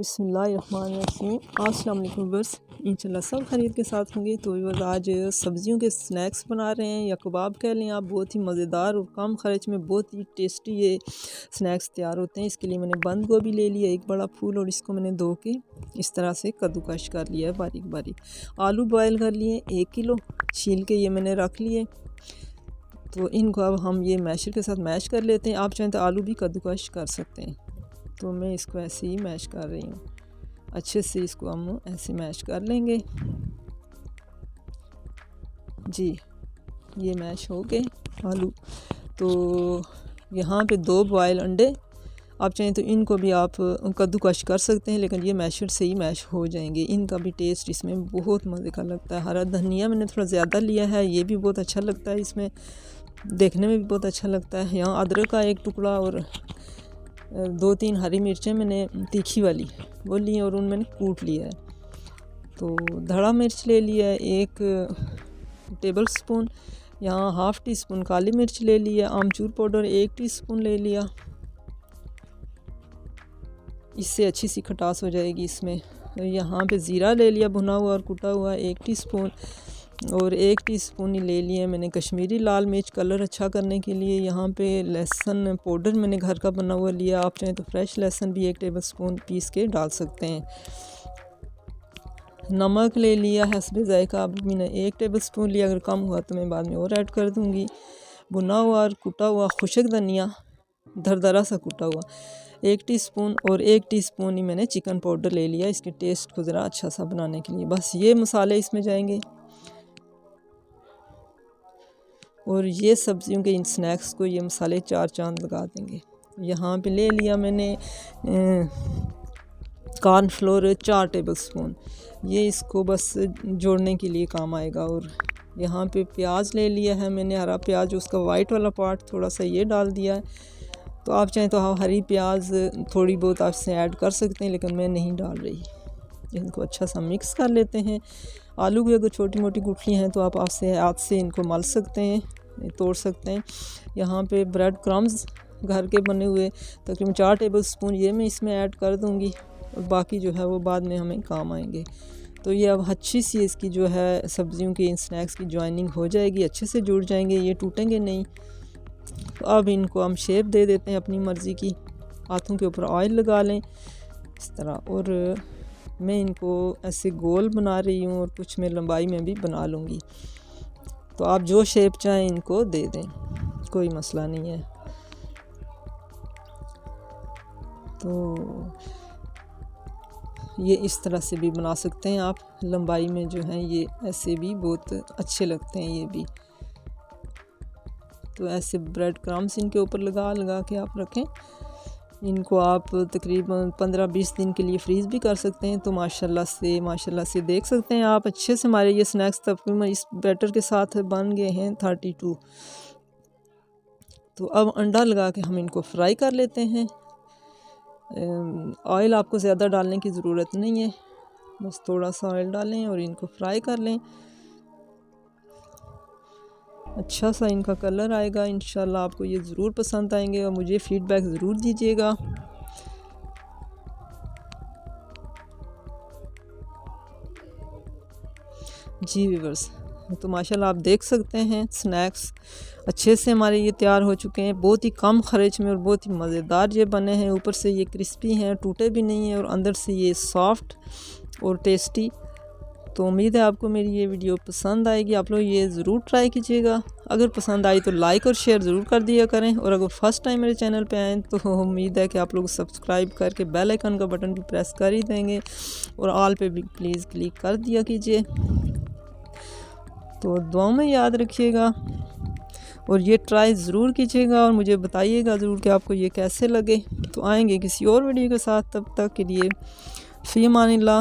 बिस्मिल्लाहिर्रहमानिर्रहीम। अस्सलाम वालेकुम व्यूअर्स, इंशाल्लाह सब खैरियत के साथ होंगे। तो व्यूअर्स आज सब्जियों के स्नैक्स बना रहे हैं या कबाब कह लें आप। बहुत ही मज़ेदार और कम खर्च में बहुत ही टेस्टी ये स्नैक्स तैयार होते हैं। इसके लिए मैंने बंद गोभी ले लिया, एक बड़ा फूल, और इसको मैंने धो के इस तरह से कद्दूकश कर लिया है बारीक बारीक। आलू बॉयल कर लिए 1 किलो, छील के ये मैंने रख लिए। तो इनको अब हम ये मैशर के साथ मैश कर लेते हैं। आप चाहें तो आलू भी कद्दूकश कर सकते हैं। तो मैं इसको ऐसे ही मैश कर रही हूँ, अच्छे से इसको हम ऐसे मैश कर लेंगे जी। ये मैश हो गए आलू। तो यहाँ पे 2 बॉयल अंडे, आप चाहें तो इनको भी आप कद्दूकश कर सकते हैं, लेकिन ये मैशर से ही मैश हो जाएंगे। इनका भी टेस्ट इसमें बहुत मज़े का लगता है। हरा धनिया मैंने थोड़ा ज़्यादा लिया है, ये भी बहुत अच्छा लगता है, इसमें देखने में भी बहुत अच्छा लगता है। यहाँ अदरक का 1 टुकड़ा और 2-3 हरी मिर्चें मैंने तीखी वाली वो ली और उन मैंने कूट लिया है। तो धड़ा मिर्च ले लिया है 1 टेबल स्पून। यहाँ ½ टीस्पून काली मिर्च ले लिया। आमचूर पाउडर 1 टीस्पून ले लिया, इससे अच्छी सी खटास हो जाएगी इसमें। यहाँ पे ज़ीरा ले लिया भुना हुआ और कुटा हुआ 1 टीस्पून, और 1 टीस्पून ही ले लिए मैंने कश्मीरी लाल मिर्च कलर अच्छा करने के लिए। यहाँ पे लहसुन पाउडर मैंने घर का बना हुआ लिया, आप चाहें तो फ्रेश लहसुन भी 1 टेबल स्पून पीस के डाल सकते हैं। नमक ले लिया हस्बे ज़ायका, अब मैंने 1 टेबल स्पून लिया, अगर कम हुआ तो मैं बाद में और ऐड कर दूँगी। भुना हुआ और कुटा हुआ खुशक धनिया दरदरा सा कुटा हुआ 1 टीस्पून, और 1 टीस्पून ही मैंने चिकन पाउडर ले लिया इसके टेस्ट को ज़रा अच्छा सा बनाने के लिए। बस ये मसाले इसमें जाएंगे, और ये सब्जियों के इन स्नैक्स को ये मसाले 4 चांद लगा देंगे। यहाँ पे ले लिया मैंने कॉर्नफ्लोर 4 टेबल स्पून, ये इसको बस जोड़ने के लिए काम आएगा। और यहाँ पे प्याज ले लिया है मैंने, हरा प्याज, उसका वाइट वाला पार्ट थोड़ा सा ये डाल दिया है। तो आप चाहें तो हरी प्याज थोड़ी बहुत आपसे ऐड कर सकते हैं, लेकिन मैं नहीं डाल रही। इनको अच्छा सा मिक्स कर लेते हैं। आलू की अगर छोटी मोटी गुठलियाँ हैं तो आप आपसे हाथ से इनको मल सकते हैं, तोड़ सकते हैं। यहाँ पे ब्रेड क्रम्स घर के बने हुए तकरीबन 4 टेबल स्पून ये मैं इसमें ऐड कर दूँगी, और बाकी जो है वो बाद में हमें काम आएंगे। तो ये अब अच्छी सी इसकी जो है सब्जियों की इन स्नैक्स की जॉइनिंग हो जाएगी, अच्छे से जुड़ जाएंगे, ये टूटेंगे नहीं। तो अब इनको हम शेप दे देते हैं अपनी मर्ज़ी की। हाथों के ऊपर ऑयल लगा लें इस तरह, और मैं इनको ऐसे गोल बना रही हूँ, और कुछ मैं लंबाई में भी बना लूँगी। तो आप जो शेप चाहें इनको दे दें, कोई मसला नहीं है। तो ये इस तरह से भी बना सकते हैं आप, लंबाई में जो है ये ऐसे भी बहुत अच्छे लगते हैं ये भी। तो ऐसे ब्रेड क्रम्स इनके ऊपर लगा लगा के आप रखें। इनको आप तकरीबन 15-20 दिन के लिए फ्रीज़ भी कर सकते हैं। तो माशाल्लाह से देख सकते हैं आप, अच्छे से हमारे ये स्नैक्स तकरीबन इस बैटर के साथ बन गए हैं 32। तो अब अंडा लगा के हम इनको फ्राई कर लेते हैं। ऑयल आपको ज़्यादा डालने की ज़रूरत नहीं है, बस थोड़ा सा ऑयल डालें और इनको फ्राई कर लें। अच्छा सा इनका कलर आएगा, इंशाल्लाह आपको ये ज़रूर पसंद आएंगे, और मुझे फ़ीडबैक ज़रूर दीजिएगा। जी व्यूअर्स, तो माशाल्लाह आप देख सकते हैं स्नैक्स अच्छे से हमारे ये तैयार हो चुके हैं। बहुत ही कम खर्च में और बहुत ही मज़ेदार ये बने हैं। ऊपर से ये क्रिस्पी हैं, टूटे भी नहीं हैं, और अंदर से ये सॉफ्ट और टेस्टी। तो उम्मीद है आपको मेरी ये वीडियो पसंद आएगी। आप लोग ये ज़रूर ट्राई कीजिएगा। अगर पसंद आई तो लाइक और शेयर ज़रूर कर दिया करें, और अगर फर्स्ट टाइम मेरे चैनल पे आएँ तो उम्मीद है कि आप लोग सब्सक्राइब करके बेल आइकन का बटन भी प्रेस कर ही देंगे, और ऑल पे भी प्लीज़ क्लिक कर दिया कीजिए। तो दुआओं में याद रखिएगा, और ये ट्राई ज़रूर कीजिएगा, और मुझे बताइएगा ज़रूर कि आपको ये कैसे लगे। तो आएंगे किसी और वीडियो के साथ, तब तक के लिए फ़ी अमानिल्लाह।